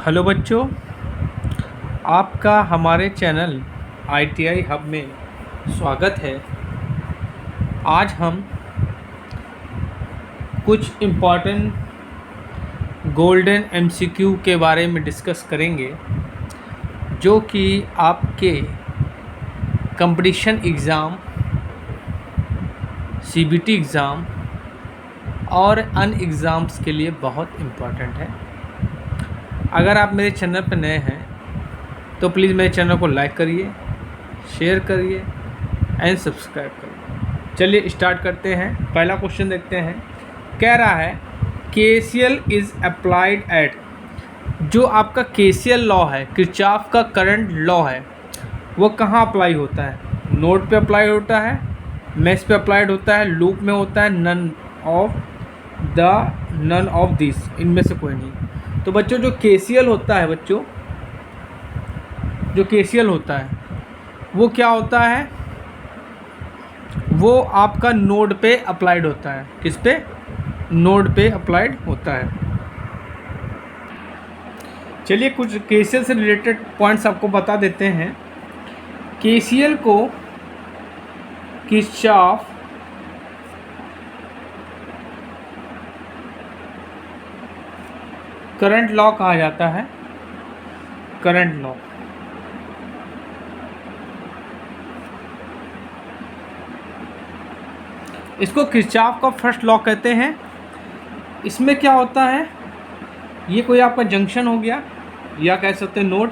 Hello बच्चों, आपका हमारे चैनल ITI हब में स्वागत है। आज हम कुछ इम्पॉर्टेंट गोल्डन MCQ के बारे में डिस्कस करेंगे, जो कि आपके कंपटीशन एग्ज़ाम, CBT एग्ज़ाम और अन्य एग्ज़ाम्स के लिए बहुत इम्पॉर्टेंट है। अगर आप मेरे चैनल पर नए हैं तो प्लीज़ मेरे चैनल को लाइक करिए, शेयर करिए एंड सब्सक्राइब करिए। चलिए स्टार्ट करते हैं। पहला क्वेश्चन देखते हैं। कह रहा है KCL इज़ अप्लाइड एट, जो आपका KCL लॉ है, किरचॉफ का करंट लॉ है, वो कहाँ अप्लाई होता है? नोड पे अप्लाई होता है, मेश पे अप्लाइड होता है, लूप में होता है, नन ऑफ दिस, इनमें से कोई नहीं। तो बच्चों जो KCL होता है, जो KCL होता है वो क्या होता है? वो आपका नोड पे अप्लाइड होता है। किस पे? नोड पे अप्लाइड होता है। चलिए कुछ KCL से रिलेटेड पॉइंट्स आपको बता देते हैं। KCL को किरचॉफ करंट लॉ कहा जाता है। करंट लॉ, इसको किरचॉफ का फर्स्ट लॉ कहते हैं। इसमें क्या होता है, ये कोई आपका जंक्शन हो गया या कह सकते हैं नोड।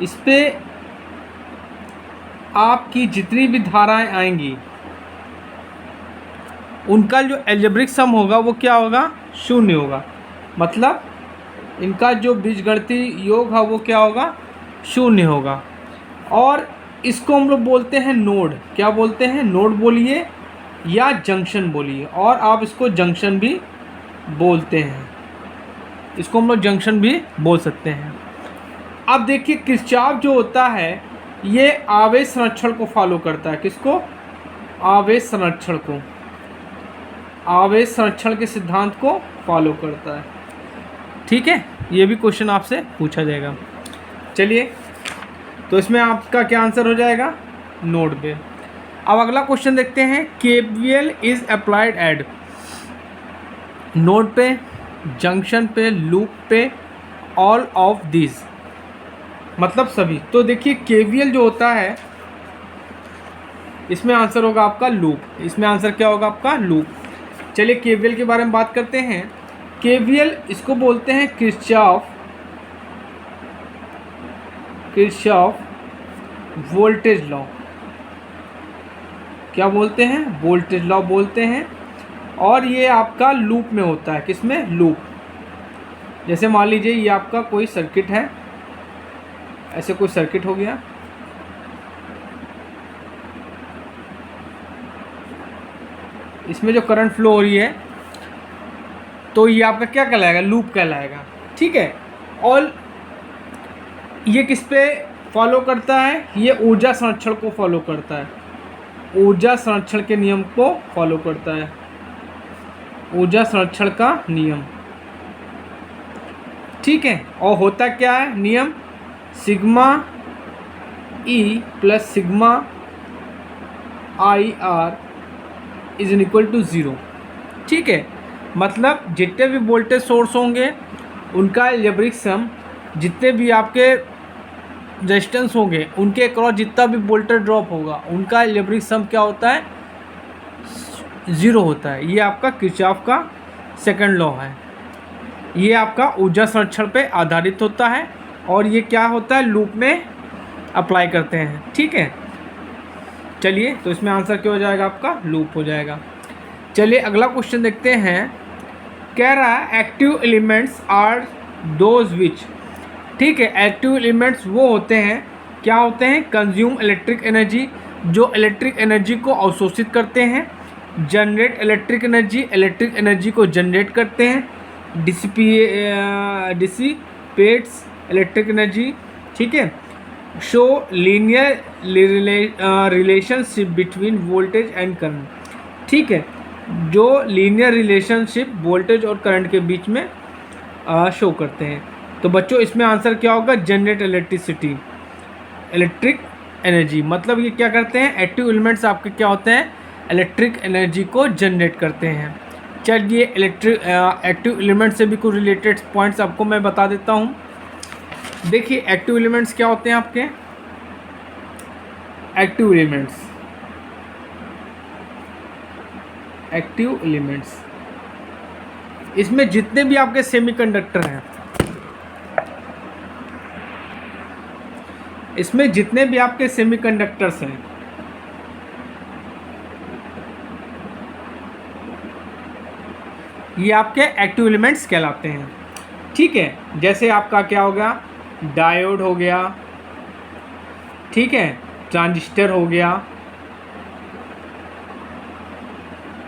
इस पे आपकी जितनी भी धाराएं आएंगी उनका जो अलजेब्रिक सम होगा वो क्या होगा? शून्य होगा। मतलब इनका जो बीजगणितीय योग है वो क्या होगा? शून्य होगा। और इसको हम लोग बोलते हैं नोड। क्या बोलते हैं? नोड बोलिए या जंक्शन बोलिए, और आप इसको जंक्शन भी बोलते हैं। इसको हम लोग जंक्शन भी बोल सकते हैं। अब देखिए किरचॉफ जो होता है ये आवेश संरक्षण को फॉलो करता है। किसको? आवेश संरक्षण को, आवेश संरक्षण के सिद्धांत को फॉलो करता है। ठीक है, ये भी क्वेश्चन आपसे पूछा जाएगा। चलिए, तो इसमें आपका क्या आंसर हो जाएगा? नोड पे। अब अगला क्वेश्चन देखते हैं। KVL is applied at, node पे, जंक्शन पे, लूप पे, ऑल ऑफ दिस, मतलब सभी। तो देखिए KVL जो होता है इसमें आंसर होगा आपका लूप। इसमें आंसर क्या होगा आपका? लूप। चलिए KVL के बारे में बात करते हैं। KVL इसको बोलते हैं किरचॉफ वोल्टेज लॉ। क्या बोलते हैं? वोल्टेज लॉ बोलते हैं। और ये आपका लूप में होता है। किस में? लूप। जैसे मान लीजिए ये आपका कोई सर्किट है, ऐसे कोई सर्किट हो गया, इसमें जो करंट फ्लो हो रही है तो ये आपका क्या कहलाएगा? लूप कहलाएगा। ठीक है। और ये किस पे फॉलो करता है? ये ऊर्जा संरक्षण को फॉलो करता है। ऊर्जा संरक्षण के नियम को फॉलो करता है। ऊर्जा संरक्षण का नियम। ठीक है। और होता क्या है नियम? Sigma E plus sigma IR is equal to 0। ठीक है। मतलब जितने भी वोल्टेज सोर्स होंगे उनका अलजेब्रिक सम, जितने भी आपके रेजिस्टेंस होंगे उनके अक्रॉस जितना भी वोल्टेज ड्रॉप होगा उनका अलजेब्रिक सम क्या होता है? 0 होता है। ये आपका किरचॉफ का सेकंड लॉ है। ये आपका ऊर्जा संरक्षण पे आधारित होता है और ये क्या होता है? लूप में अप्लाई करते हैं। ठीक है। चलिए, तो इसमें आंसर क्या हो जाएगा आपका? लूप हो जाएगा। चलिए अगला क्वेश्चन देखते हैं। कह रहा है active elements are those which. ठीक है। एक्टिव एलिमेंट्स वो होते हैं, क्या होते हैं? कंज्यूम इलेक्ट्रिक एनर्जी, जो इलेक्ट्रिक एनर्जी को अवशोषित करते हैं, जनरेट इलेक्ट्रिक एनर्जी को जनरेट करते हैं, डिसिपेट्स इलेक्ट्रिक एनर्जी। ठीक है। Show linear relationship between voltage and current. ठीक है। जो लीनियर रिलेशनशिप वोल्टेज और करंट के बीच में शो करते हैं। तो बच्चों इसमें आंसर क्या होगा, जनरेट इलेक्ट्रिसिटी, इलेक्ट्रिक एनर्जी। मतलब ये क्या करते हैं, एक्टिव एलिमेंट्स आपके क्या होते हैं, इलेक्ट्रिक एनर्जी को जनरेट करते हैं। चलिए एक्टिव एलिमेंट से भी कुछ रिलेटेड पॉइंट्स आपको मैं बता देता हूँ। देखिए एक्टिव एलिमेंट्स क्या होते हैं आपके, एक्टिव एलिमेंट्स इसमें जितने भी आपके सेमीकंडक्टर हैं, इसमें जितने भी आपके सेमीकंडक्टर्स हैं, ये आपके एक्टिव एलिमेंट्स कहलाते हैं। ठीक है, जैसे आपका क्या हो गया, डायोड हो गया, ठीक है, ट्रांजिस्टर हो गया,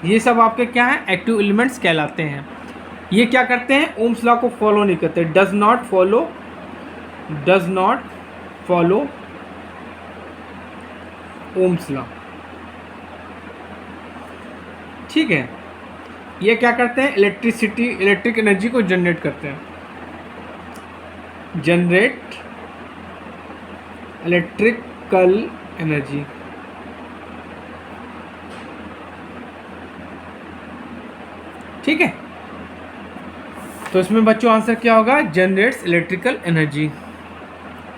ये सब आपके क्या हैं, एक्टिव एलिमेंट्स कहलाते हैं। ये क्या करते हैं, ओम्स लॉ को फॉलो नहीं करते, does not follow Ohm's law. ठीक है, ये क्या करते हैं, इलेक्ट्रिक एनर्जी को जनरेट करते हैं, जनरेट इलेक्ट्रिकल एनर्जी। ठीक है, तो इसमें बच्चों आंसर क्या होगा, जनरेट्स इलेक्ट्रिकल एनर्जी।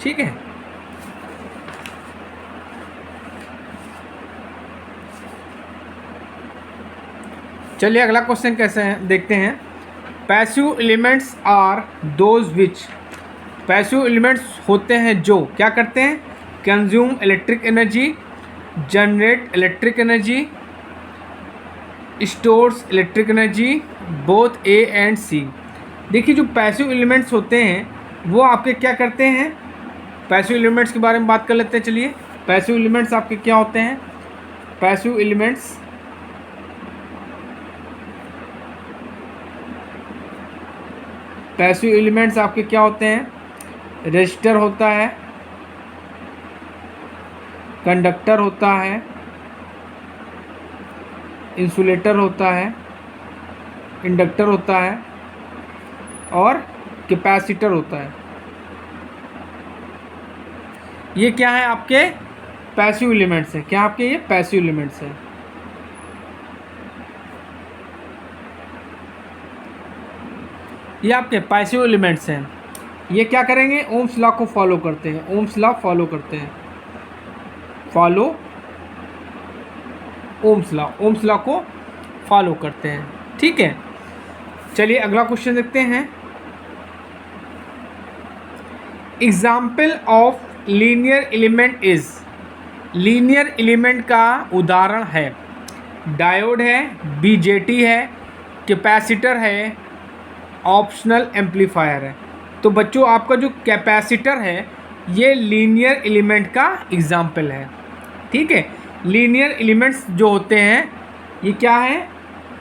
ठीक है, चलिए अगला क्वेश्चन कैसे है देखते हैं। Passive elements are those which, passive elements होते हैं जो क्या करते हैं, consume electric energy, generate electric energy, stores electric energy, both A and C. देखिए जो पैसिव एलिमेंट्स होते हैं वो आपके क्या करते हैं, पैसिव एलिमेंट्स के बारे में बात कर लेते हैं। चलिए पैसिव एलिमेंट्स आपके क्या होते हैं, पैसिव एलिमेंट्स आपके क्या होते हैं, रेजिस्टर होता है, कंडक्टर होता है, इंसुलेटर होता है, इंडक्टर होता है और कैपेसिटर होता है। ये क्या है आपके पैसिव एलिमेंट्स हैं, क्या आपके ये पैसिव एलिमेंट्स हैं। ये आपके पैसिव एलिमेंट्स हैं, ये क्या करेंगे, ओम्स लॉ को फॉलो करते हैं, ओम्स लॉ फॉलो करते हैं, ओम्स लॉ को फॉलो करते हैं। ठीक है, चलिए अगला क्वेश्चन देखते हैं। Example of linear element is, linear element का उदाहरण है, डायोड है, बीजेटी है, कैपेसिटर है, ऑप्शनल एम्पलीफायर है। तो बच्चों आपका जो कैपेसिटर है ये लीनियर एलिमेंट का एग्जाम्पल है। ठीक है, लीनियर एलिमेंट्स जो होते हैं ये क्या है,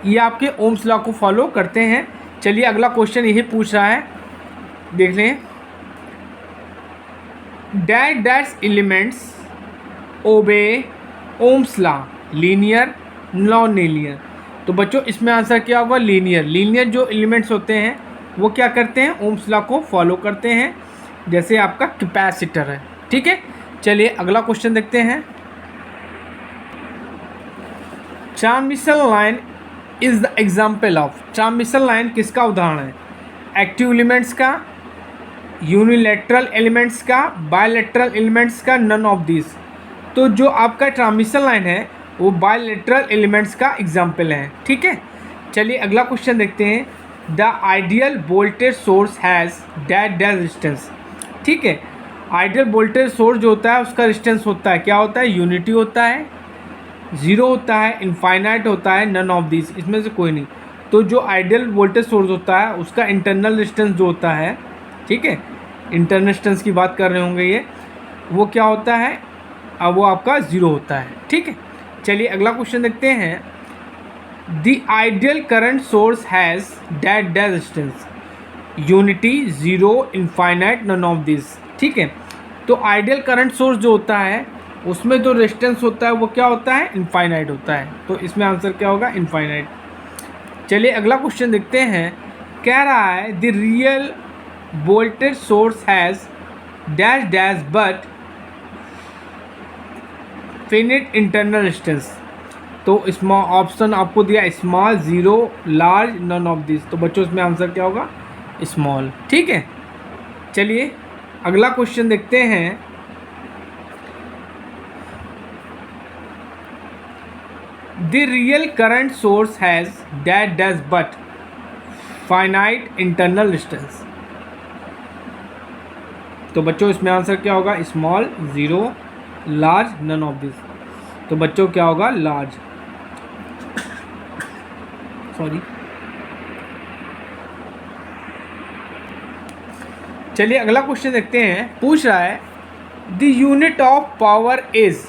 ये आपके ओम्स लॉ को फॉलो करते हैं। चलिए अगला क्वेश्चन यही पूछ रहा है, देख लें। Dash elements obey Ohm's law, linear non linear. तो बच्चों इसमें आंसर क्या होगा, लीनियर जो एलिमेंट्स होते हैं वो क्या करते हैं, ओम्स लॉ को फॉलो करते हैं, जैसे आपका कैपेसिटर है। ठीक है, चलिए अगला क्वेश्चन देखते हैं। Transmission line is the example of, transmission line किसका उदाहरण है, एक्टिव एलिमेंट्स का, यूनिलैटरल एलिमेंट्स का, बायलैटरल एलिमेंट्स का, नन ऑफ दिस। तो जो आपका ट्रांसमिशन लाइन है वो बायलैटरल एलिमेंट्स का एग्जाम्पल है। ठीक है, चलिए अगला क्वेश्चन देखते हैं। The ideal voltage source has dash resistance. ठीक है, आइडियल वोल्टेज सोर्स जो होता है उसका रेजिस्टेंस होता है, क्या होता है, यूनिटी होता है, ज़ीरो होता है, इनफाइनाइट होता है, नन ऑफ दिस, इसमें से कोई नहीं। तो जो आइडियल वोल्टेज सोर्स होता है उसका इंटरनल रेजिस्टेंस जो होता है, ठीक है, इंटरनल रेजिस्टेंस की बात कर रहे होंगे ये, वो क्या होता है, अब वो आपका ज़ीरो होता है। ठीक है, चलिए अगला क्वेश्चन देखते हैं। The ideal current source has dash resistance, unity, zero, infinite, none of this. ठीक है, तो आइडियल करंट सोर्स जो होता है उसमें जो रेजिस्टेंस होता है वो क्या होता है, इनफाइनाइट होता है। तो इसमें आंसर क्या होगा, इनफाइनाइट। चलिए अगला क्वेश्चन देखते हैं। कह रहा है the real voltage source has dash dash but finite internal resistance. तो स्मॉल ऑप्शन आपको दिया small, zero, large, none of this. तो बच्चों इसमें आंसर क्या होगा? स्मॉल। ठीक है, चलिए अगला क्वेश्चन देखते हैं। The real current source has dash dash but finite internal resistance. तो बच्चों इसमें आंसर क्या होगा? Small, zero, large, none of this. तो बच्चों क्या होगा? लार्ज। सॉरी। चलिए अगला क्वेश्चन देखते हैं। पूछ रहा है the unit of power is,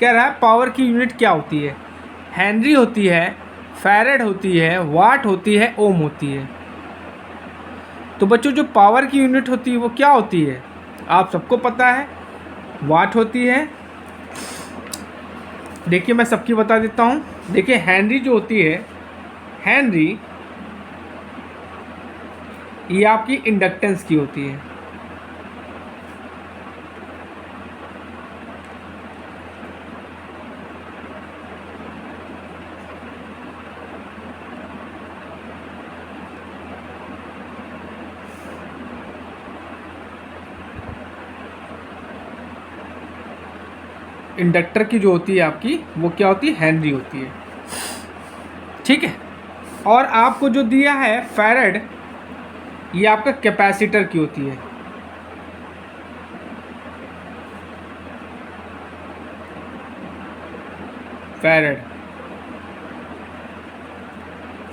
कह रहा है पावर की यूनिट क्या होती है? हेनरी होती है, फैरेड होती है, वाट होती है, ओम होती है। तो बच्चों जो पावर की यूनिट होती है वो क्या होती है? आप सबको पता है, वाट होती है। देखिए मैं सबकी बता देता हूँ। देखिए हेनरी जो होती है, हेनरी ये आपकी इंडक्टेंस की होती है। इंडक्टर की जो होती है आपकी वो क्या होती है? हेनरी होती है। ठीक है, और आपको जो दिया है फैरेड, ये आपका कैपेसिटर की होती है। फैरेड।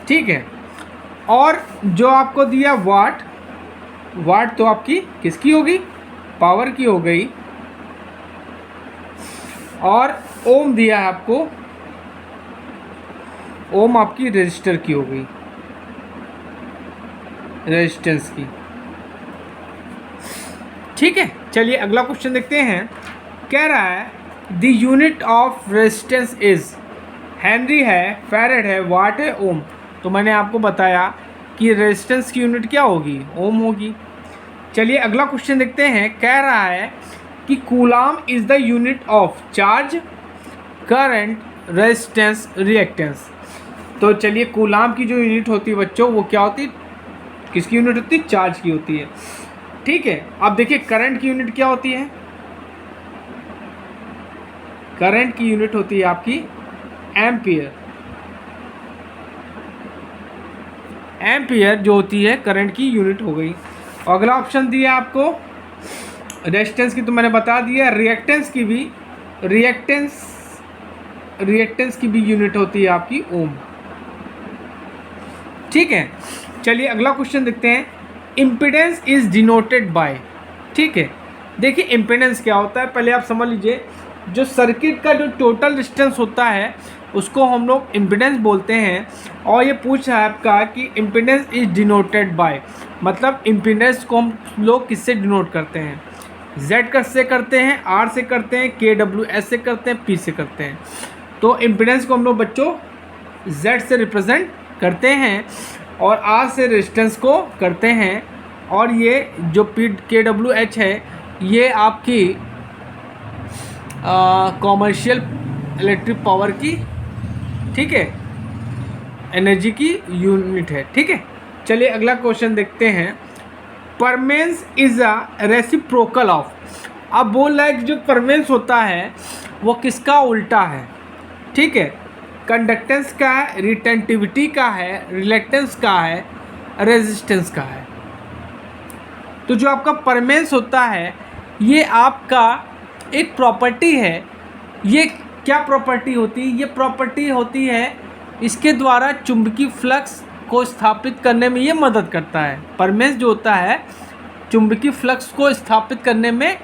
ठीक है, और जो आपको दिया वाट, वाट तो आपकी किसकी होगी? पावर की हो गई। और ओम दिया है आपको, ओम आपकी रेजिस्टर की हो गई, रेजिस्टेंस की। ठीक है, चलिए अगला क्वेश्चन देखते हैं। कह रहा है the unit of resistance is, Henry है, फैरेड है, वाट है, ओम। तो मैंने आपको बताया कि रेजिस्टेंस की यूनिट क्या होगी? ओम होगी। चलिए अगला क्वेश्चन देखते हैं। कह रहा है कि coulomb is the unit of charge, current, resistance, reactance. तो चलिए कूलाम की जो यूनिट होती है बच्चों वो क्या होती है? किसकी यूनिट होती है? चार्ज की होती है। ठीक है, अब देखिए करंट की यूनिट क्या होती है? करंट की यूनिट होती है आपकी एम्पियर। एम्पियर जो होती है करंट की यूनिट हो गई। और अगला ऑप्शन दिया आपको रेजिस्टेंस की, तो मैंने बता दिया। रिएक्टेंस की भी, रिएक्टेंस की भी यूनिट होती है आपकी ओम। ठीक है, चलिए अगला क्वेश्चन देखते हैं। Impedance is denoted by. ठीक है, देखिए इम्पीडेंस क्या होता है पहले आप समझ लीजिए। जो सर्किट का जो टोटल डिस्टेंस होता है उसको हम लोग इम्पीडेंस बोलते हैं। और ये पूछ रहा है आपका कि इम्पीडेंस इज डिनोटेड बाय, मतलब इम्पीडेंस को हम लोग किससे डिनोट करते हैं? Z से करते हैं, R से करते हैं, KWS से करते हैं, P से करते हैं। तो इम्पीडेंस को हम लोग बच्चों Z से रिप्रेजेंट करते हैं और R से रेजिस्टेंस को करते हैं। और ये जो KWH है ये आपकी कॉमर्शियल इलेक्ट्रिक पावर की, ठीक है, एनर्जी की यूनिट है। ठीक है, चलिए अगला क्वेश्चन देखते हैं। परमेंस इज अ रेसिप्रोकल ऑफ। अब बोल रहा है कि जो परमेंस होता है वो किसका उल्टा है? ठीक है, कंडक्टेंस का है, रिटेंटिविटी का है, रिलेक्टेंस का है, रेजिस्टेंस का है। तो जो आपका परमेंस होता है ये आपका एक प्रॉपर्टी है। ये क्या प्रॉपर्टी होती है? ये प्रॉपर्टी होती है इसके द्वारा चुंबकीय फ्लक्स को स्थापित करने में ये मदद करता है। परमेंस जो होता है चुंबकीय फ्लक्स को स्थापित करने में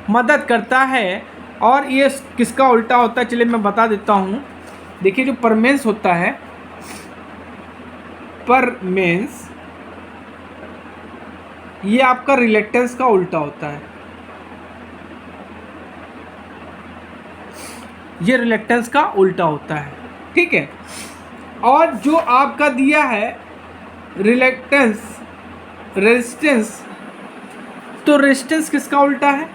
मदद करता है। और ये किसका उल्टा होता है? चलिए मैं बता देता हूँ। देखिए जो परमेंस होता है, परमेंस ये आपका रिलेक्टेंस का उल्टा होता है। ये रिलेक्टेंस का उल्टा होता है। ठीक है, और जो आपका दिया है रिलेक्टेंस, रेजिस्टेंस, तो रेजिस्टेंस किसका उल्टा है?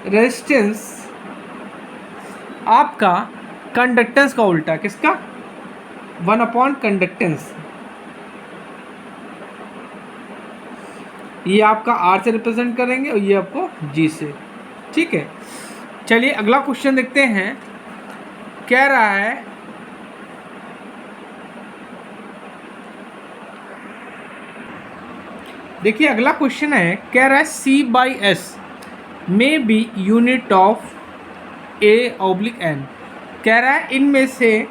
रेजिस्टेंस आपका कंडक्टेंस का उल्टा है। किसका? 1 कंडक्टेंस। ये आपका R से रिप्रेजेंट करेंगे और ये आपको G से। ठीक है, चलिए अगला क्वेश्चन देखते हैं। कह रहा है देखिए अगला क्वेश्चन है, कह रहा है C/S may be unit of A/N। कह रहा है इनमें से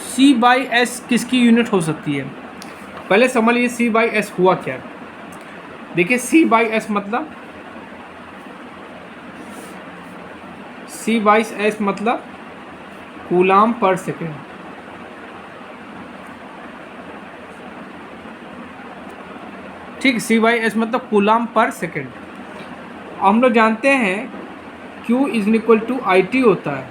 C/S किसकी यूनिट हो सकती है? पहले समझ लीजिए C/S हुआ क्या। देखिए C/S मतलब कूलाम पर सेकेंड। ठीक, C/S मतलब कूलाम पर सेकेंड। हम लोग जानते हैं Q = IT होता है,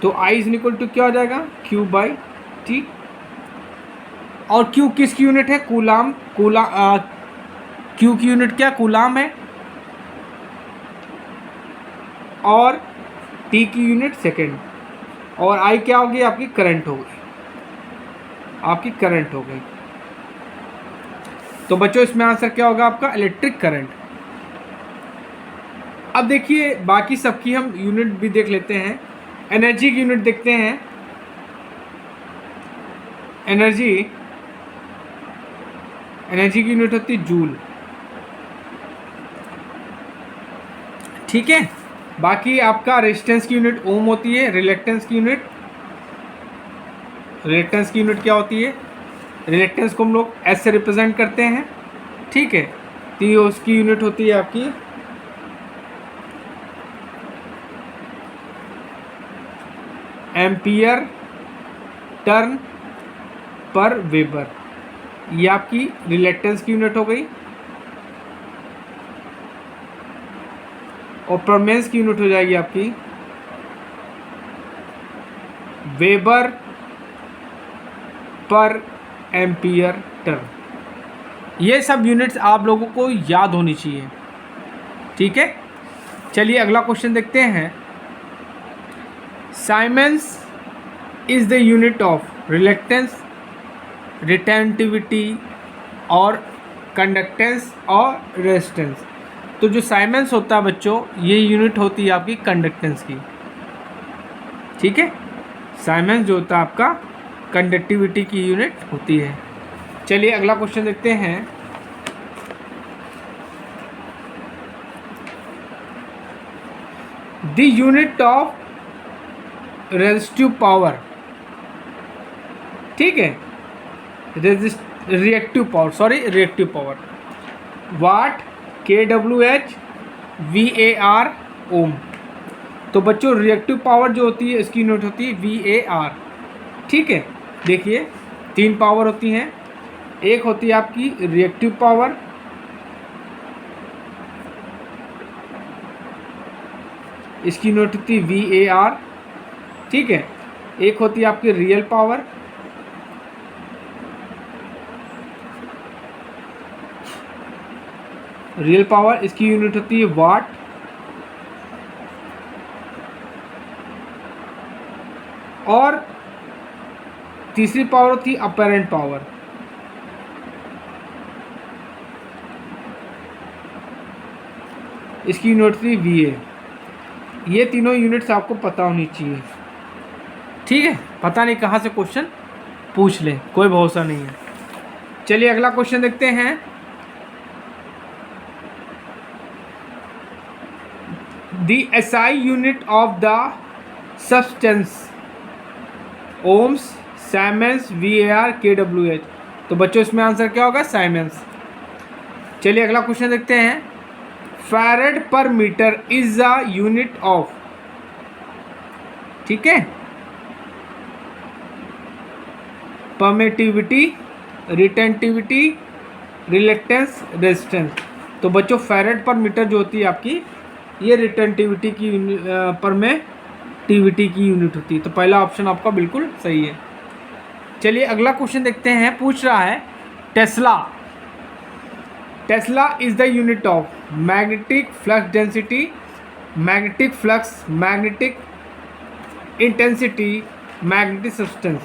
तो I = क्या हो जाएगा? Q/T। और Q किसकी यूनिट है? कूलाम। Q की यूनिट क्या? कूलाम है। और T की यूनिट सेकेंड। और I क्या होगी? आपकी करंट हो गई। तो बच्चों इसमें आंसर क्या होगा आपका? Electric current. अब देखिए बाकी सबकी हम यूनिट भी देख लेते हैं। एनर्जी की यूनिट देखते हैं। एनर्जी की यूनिट होती है जूल। ठीक है, बाकी आपका रेजिस्टेंस की यूनिट ओम होती है। रिलेक्टेंस की यूनिट क्या होती है? रिलेक्टेंस को हम लोग एस से रिप्रेजेंट करते हैं। ठीक है, तो उसकी यूनिट होती है आपकी एम्पियर टर्न पर वेबर। ये आपकी रिलेक्टेंस की यूनिट हो गई। और परमेंस की यूनिट हो जाएगी आपकी वेबर पर एम्पियर टर्न। ये सब यूनिट्स आप लोगों को याद होनी चाहिए। ठीक है, चलिए अगला क्वेश्चन देखते हैं। Siemens is the unit of reluctance, retentivity और कंडक्टेंस और रेजिस्टेंस। तो जो साइमेंस होता है बच्चों, ये यूनिट होती है आपकी कंडक्टेंस की। ठीक है, साइमेंस जो होता है आपका कंडक्टिविटी की यूनिट होती है। चलिए अगला क्वेश्चन देखते हैं। The unit of resistive power. ठीक है, रिएक्टिव पावर वाट, kWh, VAR, ओम। तो बच्चों रिएक्टिव पावर जो होती है इसकी यूनिट होती है VAR। ठीक है, देखिए 3 पावर होती हैं। एक होती है आपकी रिएक्टिव पावर, इसकी यूनिट होती है VAR। ठीक है, एक होती है आपकी रियल पावर, इसकी यूनिट होती है वाट। और तीसरी पावर होती है अपरेंट पावर, इसकी यूनिट होती है VA। ये तीनों यूनिट्स आपको पता होनी चाहिए। ठीक है, पता नहीं कहाँ से क्वेश्चन पूछ ले, कोई भरोसा नहीं है। चलिए अगला क्वेश्चन देखते हैं। The SI unit of the substance ohms, siemens, VAR, kWh। तो बच्चों इसमें आंसर क्या होगा? साइमेंस। चलिए अगला क्वेश्चन देखते हैं। Farad per metre is the unit of. ठीक है, परमिटिविटी, रिटेंटिविटी, रिलेक्टेंस, रेजिस्टेंस। तो बच्चों फैरेड पर मीटर जो होती है आपकी, ये रिटेंटिविटी की परमिटिविटी की यूनिट होती है। तो पहला ऑप्शन आपका बिल्कुल सही है। चलिए अगला क्वेश्चन देखते हैं। पूछ रहा है Tesla, Tesla is the unit of magnetic flux density, magnetic flux, magnetic intensity, magnetic substance.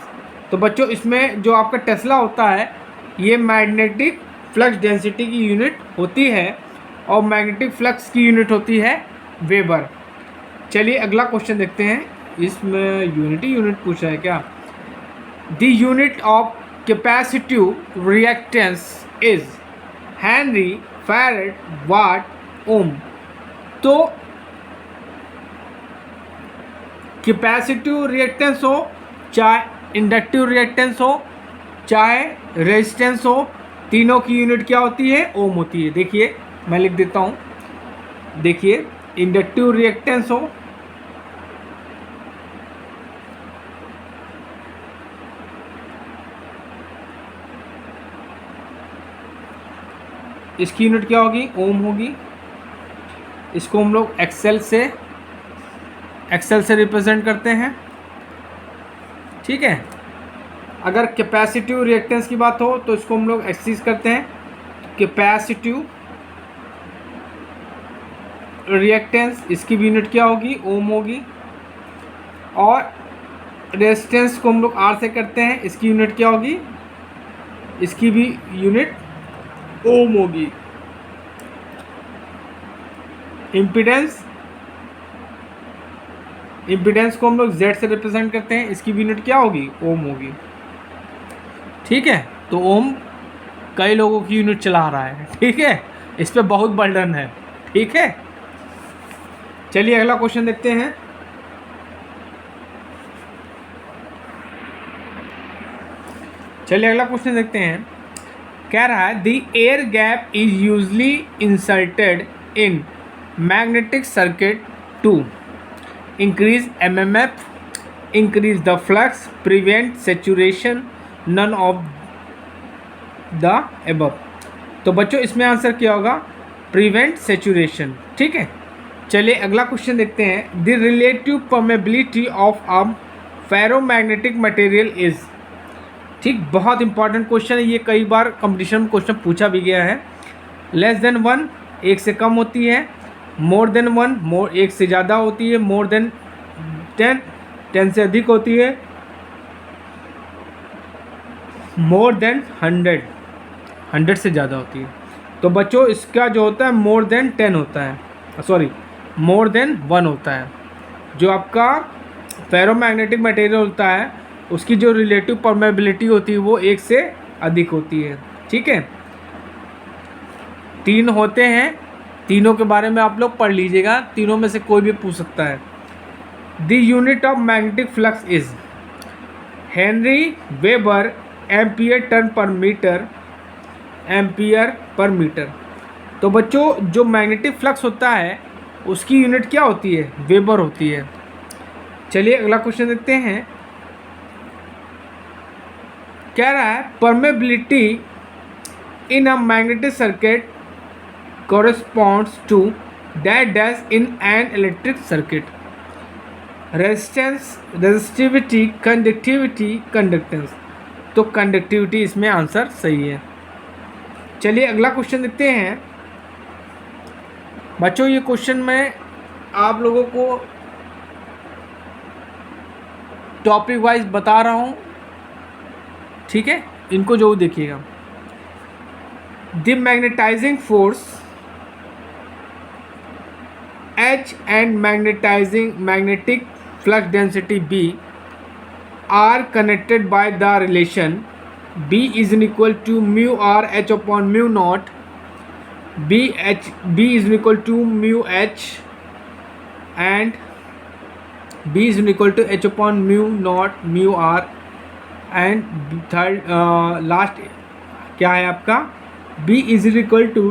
तो बच्चों इसमें जो आपका टेस्ला होता है ये मैग्नेटिक फ्लक्स डेंसिटी की यूनिट होती है और मैग्नेटिक फ्लक्स की यूनिट होती है वेबर। चलिए अगला क्वेश्चन देखते हैं, इसमें यूनिट पूछा है क्या। The unit of capacitive reactance is henry, farad, watt, ohm. तो कैपेसिटिव रिएक्टेंस हो, चाहे इंडक्टिव रिएक्टेंस हो, चाहे रेजिस्टेंस हो, तीनों की यूनिट क्या होती है, ओम होती है। देखिए मैं लिख देता हूँ, देखिए इंडक्टिव रिएक्टेंस हो, इसकी यूनिट क्या होगी, ओम होगी। इसको हम लोग एक्सेल से रिप्रेजेंट करते हैं, ठीक है। अगर कैपेसिटिव रिएक्टेंस की बात हो तो इसको हम लोग एक्सिस करते हैं, कैपेसिटिव रिएक्टेंस, इसकी भी यूनिट क्या होगी, ओम होगी। और रेजिस्टेंस को हम लोग आर से करते हैं, इसकी यूनिट क्या होगी, इसकी भी यूनिट ओम होगी। इम्पीडेंस को हम लोग जेड से रिप्रेजेंट करते हैं, इसकी भी यूनिट क्या होगी, ओम होगी, ठीक है। तो ओम कई लोगों की यूनिट चला रहा है, ठीक है, इस पे बहुत बर्डन है, ठीक है। चलिए अगला क्वेश्चन देखते हैं। कह रहा है the air gap is usually inserted in magnetic circuit to increase MMF, increase the flux, prevent saturation, none of the above. तो बच्चों इसमें आंसर क्या होगा, प्रिवेंट सेचुरेशन, ठीक है। चलिए अगला क्वेश्चन देखते हैं। The relative permeability of a ferromagnetic material is, ठीक, बहुत इंपॉर्टेंट क्वेश्चन है ये, कई बार कंपटीशन में क्वेश्चन पूछा भी गया है। लेस देन 1, एक से कम होती है, मोर देन 1, एक से ज़्यादा होती है, मोर देन 10, 10 से अधिक होती है, मोर देन 100, 100 से ज़्यादा होती है। तो बच्चों इसका जो होता है मोर देन 10 होता है, सॉरी मोर देन 1 होता है। जो आपका फेरोमैग्नेटिक मटेरियल होता है उसकी जो रिलेटिव परमेबिलिटी होती है वो 1 से अधिक होती है, ठीक है। 3 होते हैं, तीनों के बारे में आप लोग पढ़ लीजिएगा, तीनों में से कोई भी पूछ सकता है। The unit of magnetic flux is Henry, weber, ampere turn per metre, ampere per metre. तो बच्चों जो मैग्नेटिक फ्लक्स होता है उसकी यूनिट क्या होती है, वेबर होती है। चलिए अगला क्वेश्चन देखते हैं। कह रहा है permeability in a magnetic circuit corresponds to dash dash in an electric circuit, resistance, resistivity, conductivity, conductance. तो कंडक्टिविटी इसमें आंसर सही है। चलिए अगला क्वेश्चन देखते हैं। बच्चों ये क्वेश्चन मैं आप लोगों को टॉपिक वाइज बता रहा हूँ, ठीक है, इनको जो देखिएगा। The magnetising force H and magnetic flux density B are connected by the relation B is equal to mu r H upon mu naught, B is equal to mu H and B is equal to H upon mu naught mu r and third last क्या है आपका, B is equal to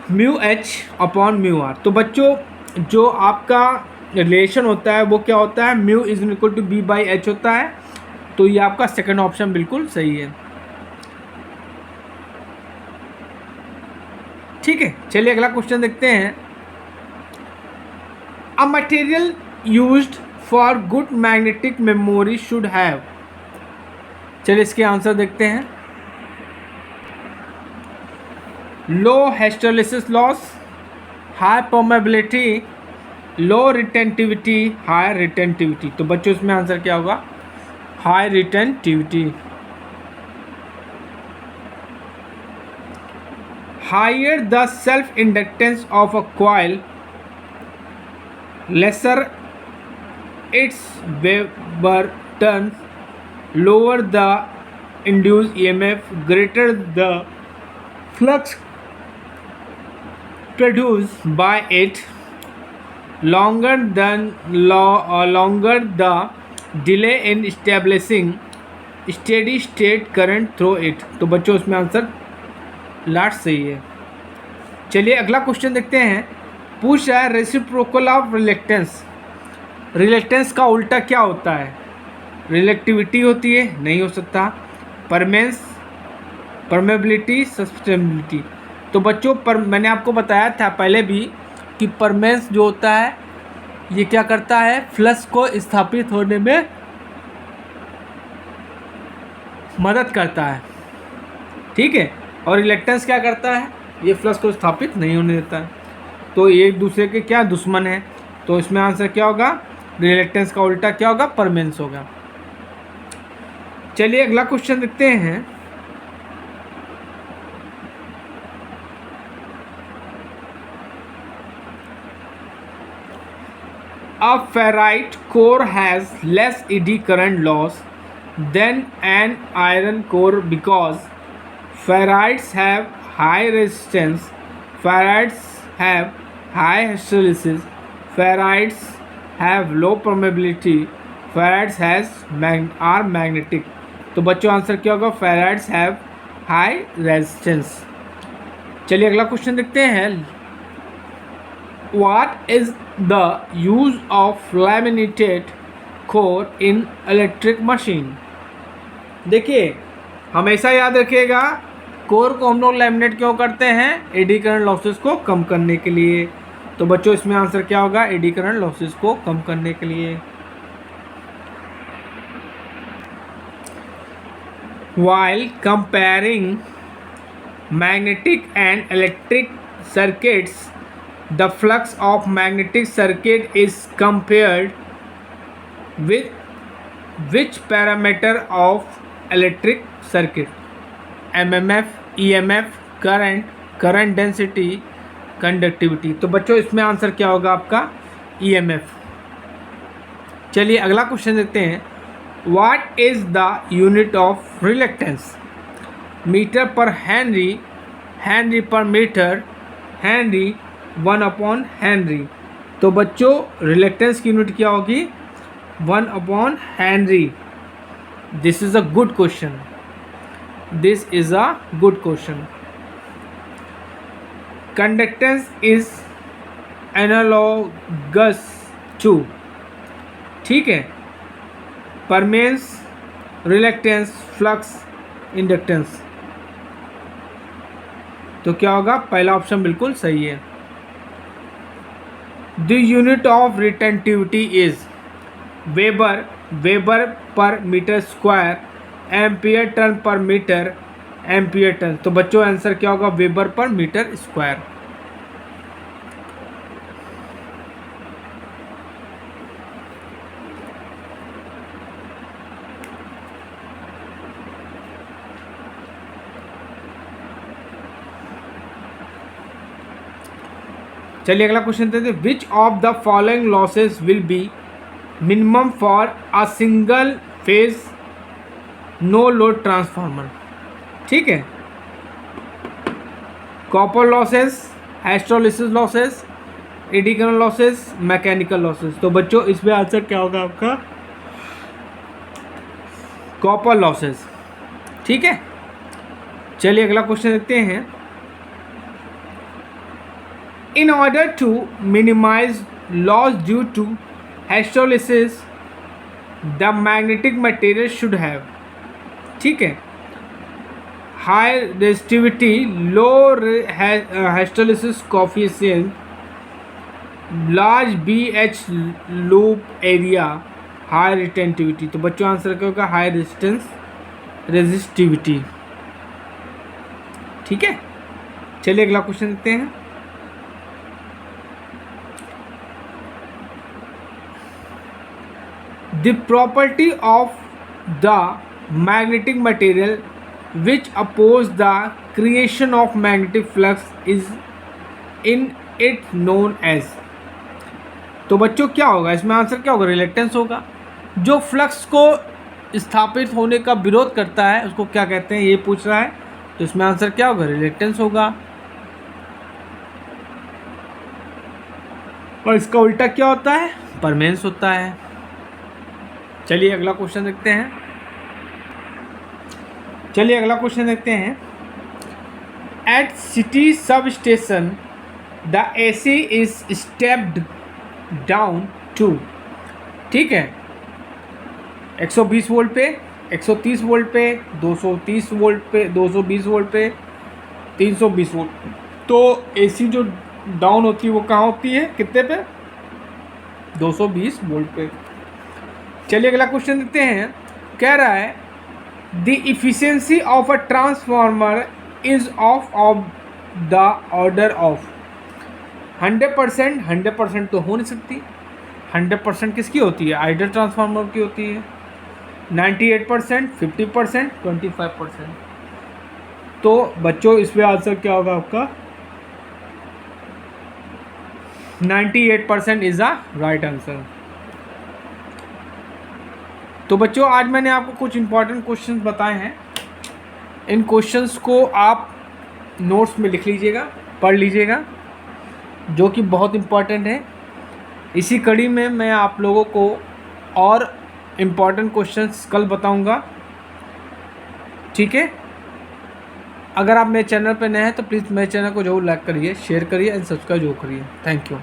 mu H upon mu R. तो बच्चों जो आपका relation होता है वो क्या होता है, mu is equal to B by H होता है। तो ये आपका सेकंड ऑप्शन बिल्कुल सही है, ठीक है। चलिए अगला क्वेश्चन देखते हैं। A material used for good magnetic memory should have, चलिए इसके आंसर देखते हैं। Low hysteresis loss, high permeability, low retentivity, high retentivity. तो बच्चों इसमें आंसर क्या होगा? High retentivity. Higher the self inductance of a coil, lesser its Weber turns, lower the induced EMF, greater the flux produced by it, longer the delay in establishing steady state current through it। तो बच्चों इसमें answer last सही है। चलिए अगला question देखते हैं। पूछ रहा है रेसिप्रोकल ऑफ रिलेक्टेंस। रिलेक्टेंस का उल्टा क्या होता है? रिलेक्टिविटी होती है? नहीं हो सकता। परमेंस, परमेबिलिटी, सस्टेनेबिलिटी। तो बच्चों मैंने आपको बताया था पहले भी कि परमेंस जो होता है ये क्या करता है? फ्लक्स को स्थापित होने में मदद करता है, ठीक है। और रिलेक्टेंस क्या करता है? ये फ्लक्स को स्थापित नहीं होने देता है। तो ये एक दूसरे के क्या दुश्मन है। तो इसमें आंसर क्या होगा? रिलेक्टेंस का उल्टा क्या होगा? परमेंस होगा। चलिए अगला क्वेश्चन देखते हैं। A ferrite core has less eddy current loss than an iron core because ferrites have high resistance, ferrites have high hysteresis, ferrites have low permeability, ferrites are magnetic। तो बच्चों आंसर क्या होगा? ferrites have high resistance। चलिए अगला question देखते हैं। What is the use of laminated core in electric machine? देखिए हमेशा याद रखिएगा कोर को हम लोग लैमिनेट क्यों करते हैं? एडी करंट लॉसेस को कम करने के लिए। तो बच्चों इसमें आंसर क्या होगा? एडी करंट लॉसेस को कम करने के लिए। While comparing magnetic and electric circuits, the flux of magnetic circuit is compared with which parameter of electric circuit? MMF, EMF, current density, conductivity। तो बच्चों इसमें आंसर क्या होगा आपका? EMF। चलिए अगला क्वेश्चन देखते हैं। What is the unit of reluctance? Metre पर हेनरी, हेनरी पर मीटर, हेनरी 1/हेनरी। तो बच्चों रिलेक्टेंस की यूनिट क्या होगी? Henry. This is a good question, this is a good question. Conductance is analogous to, ठीक है, परमेंस, रिलेक्टेंस, फ्लक्स, इंडक्टेंस। तो क्या होगा? पहला ऑप्शन बिल्कुल सही है। The unit of retentivity is weber, weber per metre square, ampere turn per metre, ampere turn. तो बच्चों आंसर क्या होगा? Weber per metre square. चलिए अगला क्वेश्चन देते हैं। Which of the following losses will be minimum for a single phase no load transformer? ठीक है, copper losses, hysteresis losses, eddy current losses, mechanical losses. तो बच्चों इसमें आंसर क्या होगा आपका? कॉपर लॉसेस, ठीक है। चलिए अगला क्वेश्चन देखते हैं। In order to minimize loss due to hysteresis, the magnetic material should have, ठीक है, high resistivity, low hysteresis coefficient, large BH loop area, high retentivity। तो बच्चों आंसर क्या होगा? High resistance resistivity. ठीक है, चलिए अगला क्वेश्चन देखते हैं। The property of the magnetic material which oppose the creation of magnetic flux is in it known as. तो बच्चों क्या होगा इसमें, आंसर क्या होगा, रिलेक्टेंस होगा। जो फ्लक्स को स्थापित होने का विरोध करता है उसको क्या कहते हैं, ये पूछ रहा है, तो इसमें आंसर क्या होगा, रिलेक्टेंस होगा। और इसका उल्टा क्या होता है, परमेंस होता है। चलिए अगला क्वेश्चन देखते हैं। At city sub station the AC is stepped down to. ठीक है, 120 वोल्ट पे, 130 वोल्ट पे, 230 वोल्ट पे, 220 वोल्ट पे, 320 वोल्ट पे। तो AC जो डाउन होती है वो कहाँ होती है, कितने पे, 220 वोल्ट पे। चलिए अगला क्वेश्चन देखते हैं। कह रहा है the efficiency of a transformer is of the order of 100%। 100% तो हो नहीं सकती, 100% किसकी होती है, आइडियल ट्रांसफार्मर की होती है। 98%, 50%, 25%। तो बच्चों इसमें आंसर क्या होगा आपका, 98% इज द राइट आंसर। तो बच्चों आज मैंने आपको कुछ इंपॉर्टेंट क्वेश्चंस बताए हैं। इन क्वेश्चंस को आप नोट्स में लिख लीजिएगा, पढ़ लीजिएगा, जो कि बहुत इम्पॉर्टेंट है। इसी कड़ी में मैं आप लोगों को और इम्पॉर्टेंट क्वेश्चंस कल बताऊंगा। ठीक है, अगर आप मेरे चैनल पर नए हैं तो प्लीज़ मेरे चैनल को जरूर लाइक करिए, शेयर करिए एंड सब्सक्राइब जरूर करिए। Thank you.